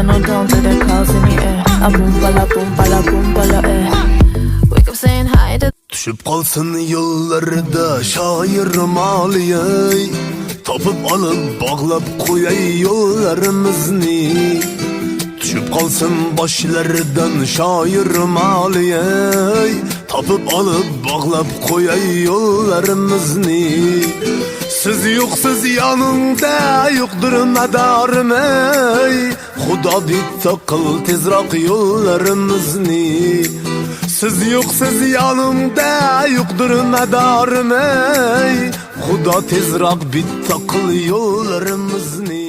and no down to the clouds in the air. A boom bala Wake up saying hi to. Düşüp kalsın yollarda şair maliyey, tapıp alıp bağlap koyay yollarımızı. Düşüp kalsın başlardan şair maliyey, tapıp alıp bağlap koyay yollarımızı. Siz yoksuz yanımda yoktur medarım ey, Xuda bitta kıl tezrak yollarımızı. Siz yoksuz yanımda yoktur medarım ey, Xuda tezrak bitta kıl yollarımızı.